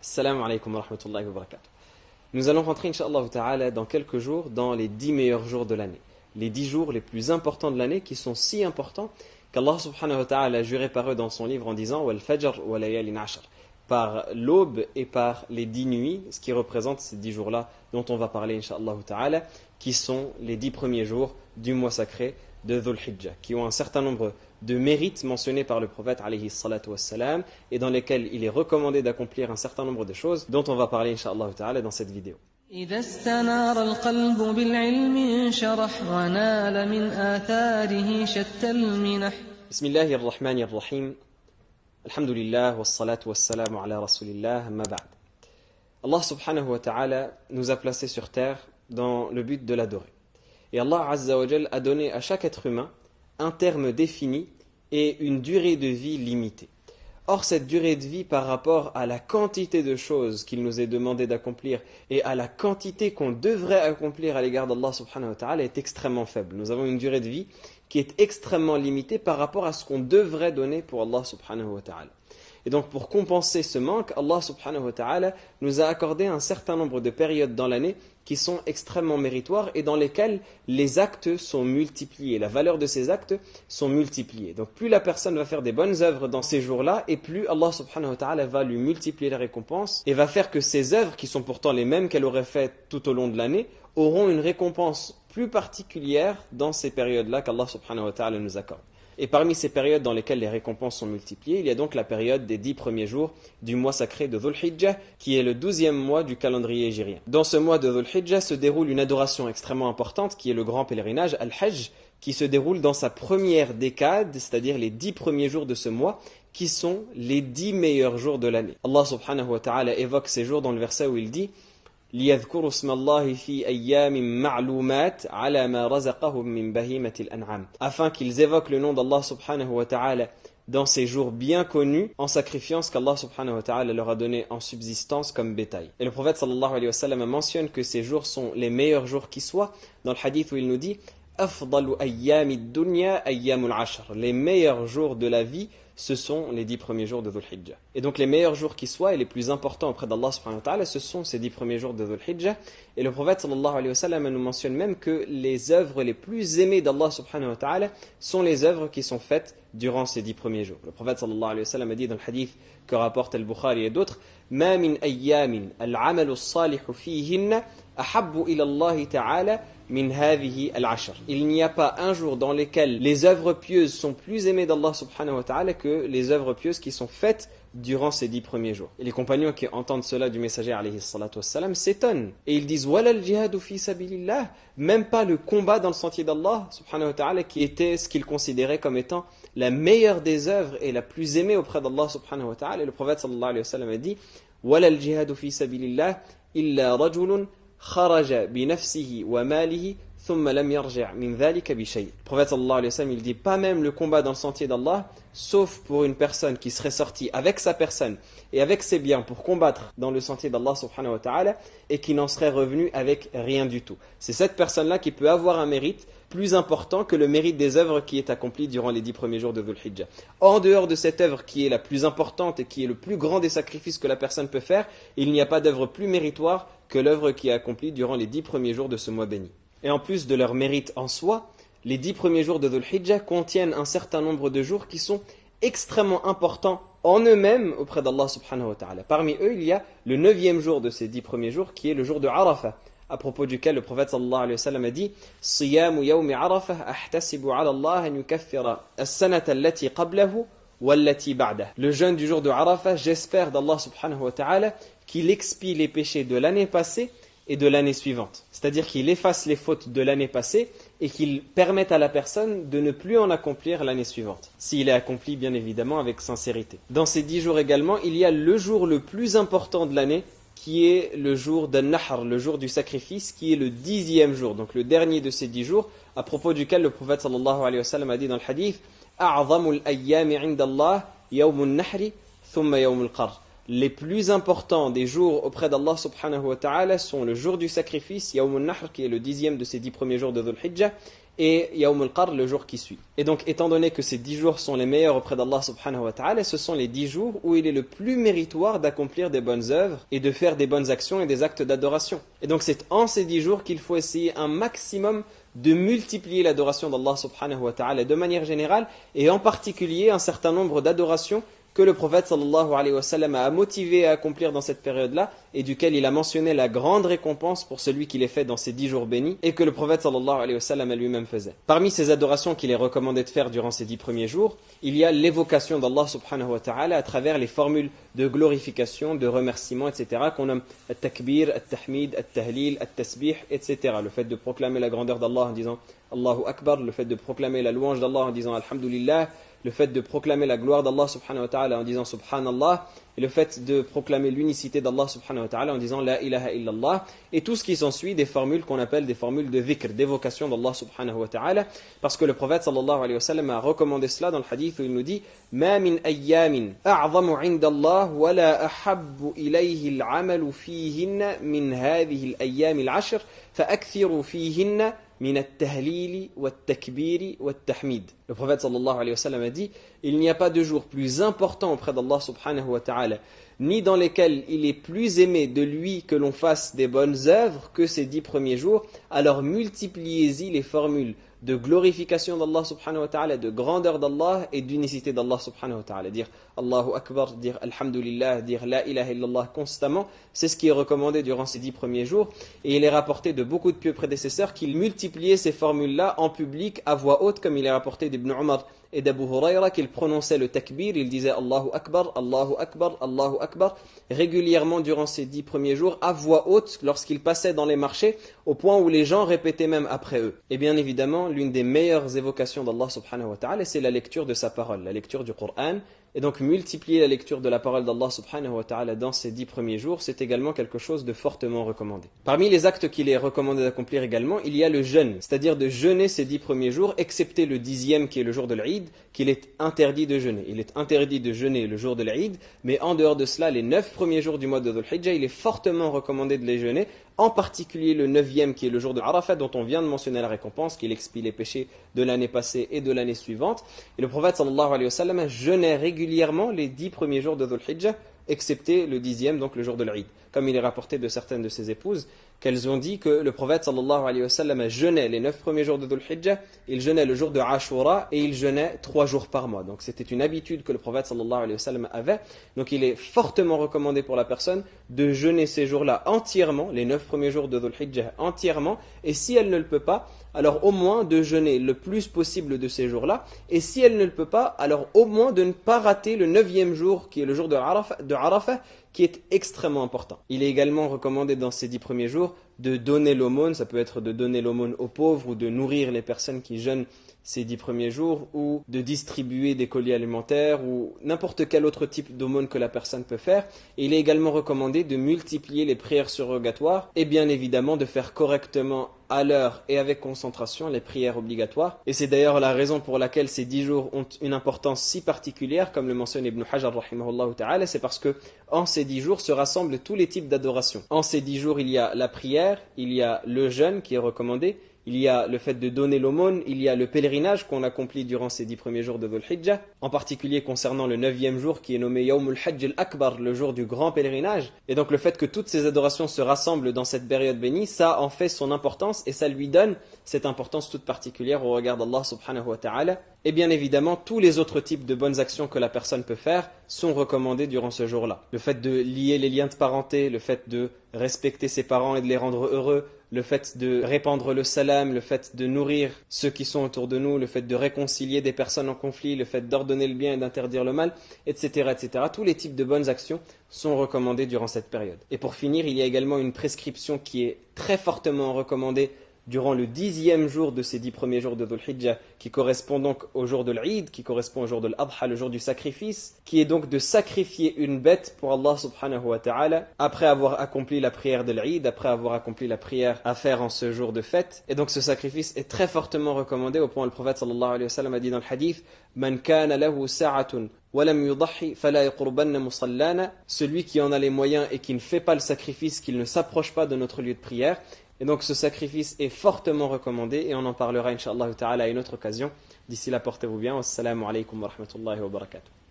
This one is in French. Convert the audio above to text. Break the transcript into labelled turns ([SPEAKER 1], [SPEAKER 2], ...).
[SPEAKER 1] Assalamu alaikum wa rahmatullahi wa barakatuh. Nous allons rentrer, Inch'Allah ta'ala, dans quelques jours, dans les 10 meilleurs jours de l'année. Les 10 jours les plus importants de l'année, qui sont si importants qu'Allah subhanahu wa ta'ala a juré par eux dans son livre en disant Wal fajr wa layalin ashr, par l'aube et par les 10 nuits, ce qui représente ces 10 jours-là dont on va parler, Inch'Allah ta'ala, qui sont les 10 premiers jours du mois sacré de Dhul Hijjah, qui ont un certain nombre de mérites mentionnés par le prophète alayhi salatu wassalam, et dans lesquels il est recommandé d'accomplir un certain nombre de choses dont on va parler Inch'Allah ta'ala dans cette vidéo.
[SPEAKER 2] إذا استنار القلب بالعلم انشرح ونال من آثاره شتى المنح.
[SPEAKER 1] بسم الله الرحمن الرحيم. الحمد لله والصلاة والسلام على رسول الله أما بعد. Allah subhanahu wa ta'ala nous a placés sur terre dans le but de l'adorer. Et Allah azza wa jal a donné à chaque être humain un terme défini et une durée de vie limitée. Or, cette durée de vie par rapport à la quantité de choses qu'il nous est demandé d'accomplir et à la quantité qu'on devrait accomplir à l'égard d'Allah subhanahu wa ta'ala est extrêmement faible. Nous avons une durée de vie qui est extrêmement limitée par rapport à ce qu'on devrait donner pour Allah subhanahu wa ta'ala. Et donc, pour compenser ce manque, Allah subhanahu wa ta'ala nous a accordé un certain nombre de périodes dans l'année qui sont extrêmement méritoires et dans lesquelles les actes sont multipliés. La valeur de ces actes sont multipliées. Donc, plus la personne va faire des bonnes œuvres dans ces jours-là, et plus Allah subhanahu wa ta'ala va lui multiplier les récompenses et va faire que ces œuvres, qui sont pourtant les mêmes qu'elle aurait faites tout au long de l'année, auront une récompense plus particulière dans ces périodes-là qu'Allah subhanahu wa ta'ala nous accorde. Et parmi ces périodes dans lesquelles les récompenses sont multipliées, il y a donc la période des 10 premiers jours du mois sacré de Dhul Hijjah, qui est le 12e mois du calendrier hégirien. Dans ce mois de Dhul Hijjah se déroule une adoration extrêmement importante, qui est le grand pèlerinage, Al-Hajj, qui se déroule dans sa première décade, c'est-à-dire les 10 premiers jours de ce mois, qui sont les 10 meilleurs jours de l'année. Allah subhanahu wa ta'ala évoque ces jours dans le verset où il dit ليذكروا اسم الله في أيام معلومات على ما رزقهم من بهيمة الأنعام, afin qu'ils évoquent le nom d'Allah subhanahu wa ta'ala dans ces jours bien connus en sacrifiant ce qu'Allah subhanahu wa ta'ala leur a donné en subsistance comme bétail. Et le prophète sallallahu alayhi wa sallam mentionne que ces jours sont les meilleurs jours qui soient dans le hadith où il nous dit أفضل أيام الدنيا أيام العشر, les meilleurs jours de la vie ce sont les 10 premiers jours de Dhul Hijjah. Et donc les meilleurs jours qui soient et les plus importants auprès d'Allah subhanahu wa ta'ala, ce sont ces 10 premiers jours de Dhul Hijjah. Et le prophète sallallahu alayhi wa sallam nous mentionne même que les œuvres les plus aimées d'Allah subhanahu wa ta'ala sont les œuvres qui sont faites durant ces 10 premiers jours. Le prophète sallallahu alayhi wa sallam a dit dans le hadith que rapporte Al-Bukhari et d'autres ما من أيام العمل الصالح فيهن أحب إلى الله تعالى min hadhihi al-ashr. Il n'y a pas un jour dans lequel les œuvres pieuses sont plus aimées d'Allah subhanahu wa ta'ala que les œuvres pieuses qui sont faites durant ces 10 premiers jours. Et les compagnons qui entendent cela du messager alayhi salatu wassalam s'étonnent. Et ils disent wala al-jihadu fi sabilillah, même pas le combat dans le sentier d'Allah subhanahu wa ta'ala qui était ce qu'ils considéraient comme étant la meilleure des œuvres et la plus aimée auprès d'Allah subhanahu wa ta'ala. Et le prophète sallallahu alayhi wa sallam a dit wala al-jihadu fi sabilillah illa rajulun kharaja bi nafsihi wa malihi thumma lam yarji' min dhalika bi shay. Le prophète sallallahu alayhi wa sallam il dit pas même le combat dans le sentier d'Allah sauf pour une personne qui serait sortie avec sa personne et avec ses biens pour combattre dans le sentier d'Allah subhanahu wa ta'ala et qui n'en serait revenu avec rien du tout. C'est cette personne-là qui peut avoir un mérite plus important que le mérite des œuvres qui est accompli durant les 10 premiers jours de Dhul Hijjah. En dehors de cette œuvre qui est la plus importante et qui est le plus grand des sacrifices que la personne peut faire, il n'y a pas d'œuvre plus méritoire que l'œuvre qui est accomplie durant les 10 premiers jours de ce mois béni. Et en plus de leur mérite en soi, les 10 premiers jours de Dhul Hijjah contiennent un certain nombre de jours qui sont extrêmement importants en eux-mêmes auprès d'Allah subhanahu wa ta'ala. Parmi eux, il y a le 9e jour de ces 10 premiers jours qui est le jour de Arafah, à propos duquel le prophète sallallahu alayhi wa sallam a dit Siyamu yawmi Arafah ahtasibu ala Allah an yukaffira as-sanata allati qablahu wallati ba'dah. Le jeûne du jour de Arafah, j'espère d'Allah subhanahu wa ta'ala qu'il expie les péchés de l'année passée et de l'année suivante. C'est-à-dire qu'il efface les fautes de l'année passée et qu'il permette à la personne de ne plus en accomplir l'année suivante. S'il est accompli, bien évidemment, avec sincérité. Dans ces 10 jours également, il y a le jour le plus important de l'année, qui est le jour d'An-Nahr, le jour du sacrifice, qui est le 10e jour, donc le dernier de ces 10 jours, à propos duquel le prophète sallallahu alayhi wa sallam a dit dans le hadith أَعْظَمُ الْأَيَّامِ عِنْدَ اللَّهِ يَوْمُ النَّحْرِ ثُمَّ يَوْمُ الْقَرْ. Les plus importants des jours auprès d'Allah subhanahu wa ta'ala sont le jour du sacrifice, Yawm al-Nahr, qui est le 10e de ces 10 premiers jours de Dhul Hijjah, et Yawm al-Qarr, le jour qui suit. Et donc, étant donné que ces 10 jours sont les meilleurs auprès d'Allah subhanahu wa ta'ala, ce sont les 10 jours où il est le plus méritoire d'accomplir des bonnes œuvres et de faire des bonnes actions et des actes d'adoration. Et donc, c'est en ces 10 jours qu'il faut essayer un maximum de multiplier l'adoration d'Allah subhanahu wa ta'ala de manière générale, et en particulier un certain nombre d'adorations que le prophète sallallahu alayhi wa sallam a motivé à accomplir dans cette période-là, et duquel il a mentionné la grande récompense pour celui qui les fait dans ces 10 jours bénis, et que le prophète sallallahu alayhi wa sallam lui-même faisait. Parmi ces adorations qu'il est recommandé de faire durant ces 10 premiers jours, il y a l'évocation d'Allah subhanahu wa ta'ala à travers les formules de glorification, de remerciement, etc., qu'on nomme al-takbir, al-tahmid, al-tahlil, al-tasbih, etc. Le fait de proclamer la grandeur d'Allah en disant Allahu Akbar, le fait de proclamer la louange d'Allah en disant Alhamdulillah, le fait de proclamer la gloire d'Allah subhanahu wa ta'ala en disant Subhanallah, et le fait de proclamer l'unicité d'Allah subhanahu wa ta'ala en disant La ilaha illallah, et tout ce qui s'ensuit des formules qu'on appelle des formules de dhikr, d'évocation d'Allah subhanahu wa ta'ala, parce que le prophète sallallahu alayhi wa sallam a recommandé cela dans le hadith où il nous dit Ma min ayyamin a'zamu inda Allah wa la ahabbu ilayhi al-amalu fihinna min hadhihi al-ayyam al-ashr fa'akthiru fihinna min at-tahlili wat-takbiri wat-tahmid. Le prophète sallallahu alayhi wa sallam a dit il n'y a pas de jour plus important auprès d'Allah subhanahu wa ta'ala, ni dans lesquels il est plus aimé de lui que l'on fasse des bonnes œuvres que ces 10 premiers jours. Alors multipliez-y les formules de glorification d'Allah subhanahu wa ta'ala, de grandeur d'Allah et d'unicité d'Allah subhanahu wa ta'ala. Dire Allahu Akbar, dire Alhamdulillah, dire La ilaha illallah constamment, c'est ce qui est recommandé durant ces 10 premiers jours. Et il est rapporté de beaucoup de pieux prédécesseurs qu'ils multipliaient ces formules-là en public à voix haute, comme il est rapporté d'Ibn Umar et d'Abu Hurayra, qu'ils prononçaient le takbir, ils disaient Allahu Akbar, Allahu Akbar, Allahu Akbar, régulièrement durant ces 10 premiers jours, à voix haute, lorsqu'ils passaient dans les marchés, au point où les gens répétaient même après eux. Et bien évidemment, l'une des meilleures évocations d'Allah subhanahu wa ta'ala, c'est la lecture de sa parole, la lecture du Coran. Et donc multiplier la lecture de la parole d'Allah subhanahu wa ta'ala dans ces 10 premiers jours, c'est également quelque chose de fortement recommandé. Parmi les actes qu'il est recommandé d'accomplir également, il y a le jeûne, c'est-à-dire de jeûner ces 10 premiers jours, excepté le 10e qui est le jour de l'Eid, qu'il est interdit de jeûner. Il est interdit de jeûner le jour de l'Eid, mais en dehors de cela, les 9 premiers jours du mois de Dhul Hijjah, il est fortement recommandé de les jeûner, en particulier le 9e qui est le jour de Arafat, dont on vient de mentionner la récompense, qu'il expie les péchés de l'année passée et de l'année suivante. Et le prophète sallallahu alayhi wa sallam jeûnait régulièrement les 10 premiers jours de Dhul Hijjah, excepté le 10e, donc le jour de l'Eid. Comme il est rapporté de certaines de ses épouses, qu'elles ont dit que le prophète sallallahu alayhi wa sallam jeûnait les 9 premiers jours de Dhul Hijjah, il jeûnait le jour de Ashura et il jeûnait 3 jours par mois. Donc c'était une habitude que le prophète sallallahu alayhi wa sallam avait. Donc il est fortement recommandé pour la personne de jeûner ces jours-là entièrement, les 9 premiers jours de Dhul Hijjah entièrement, et si elle ne le peut pas, alors au moins de jeûner le plus possible de ces jours-là, et si elle ne le peut pas, alors au moins de ne pas rater le 9e jour qui est le jour de Arafah, qui est extrêmement important. Il est également recommandé dans ces 10 premiers jours de donner l'aumône, ça peut être de donner l'aumône aux pauvres ou de nourrir les personnes qui jeûnent ces 10 premiers jours, ou de distribuer des colis alimentaires ou n'importe quel autre type d'aumône que la personne peut faire. Et il est également recommandé de multiplier les prières surrogatoires et bien évidemment de faire correctement à l'heure et avec concentration les prières obligatoires. Et c'est d'ailleurs la raison pour laquelle ces 10 jours ont une importance si particulière, comme le mentionne Ibn Hajar rahimahullah ta'ala, c'est parce que en ces 10 jours se rassemblent tous les types d'adoration. En ces 10 jours, il y a la prière, il y a le jeûne qui est recommandé, il y a le fait de donner l'aumône, il y a le pèlerinage qu'on accomplit durant ces 10 premiers jours de Dhul Hijjah, en particulier concernant le 9e jour qui est nommé Yawmul Hajj al-Akbar, le jour du grand pèlerinage. Et donc le fait que toutes ces adorations se rassemblent dans cette période bénie, ça en fait son importance et ça lui donne cette importance toute particulière au regard d'Allah subhanahu wa ta'ala. Et bien évidemment, tous les autres types de bonnes actions que la personne peut faire sont recommandés durant ce jour-là. Le fait de lier les liens de parenté, le fait de respecter ses parents et de les rendre heureux, le fait de répandre le salam, le fait de nourrir ceux qui sont autour de nous, le fait de réconcilier des personnes en conflit, le fait d'ordonner le bien et d'interdire le mal, etc., etc. Tous les types de bonnes actions sont recommandés durant cette période. Et pour finir, il y a également une prescription qui est très fortement recommandée durant le 10e jour de ces 10 premiers jours de Dhul Hijjah, qui correspond donc au jour de l'Eid, qui correspond au jour de l'Adha, le jour du sacrifice, qui est donc de sacrifier une bête pour Allah subhanahu wa ta'ala, après avoir accompli la prière de l'Eid, après avoir accompli la prière à faire en ce jour de fête. Et donc ce sacrifice est très fortement recommandé, au point où le prophète sallallahu alayhi wa sallam a dit dans le hadith « Man kana lahu sa'atun walam yudahi fala yaqurbanna musallana » celui qui en a les moyens et qui ne fait pas le sacrifice, qu'il ne s'approche pas de notre lieu de prière. Et donc ce sacrifice est fortement recommandé et on en parlera incha'Allah ta'ala à une autre occasion. D'ici là, portez-vous bien. Wassalamu alaikum wa rahmatullahi wa barakatuh.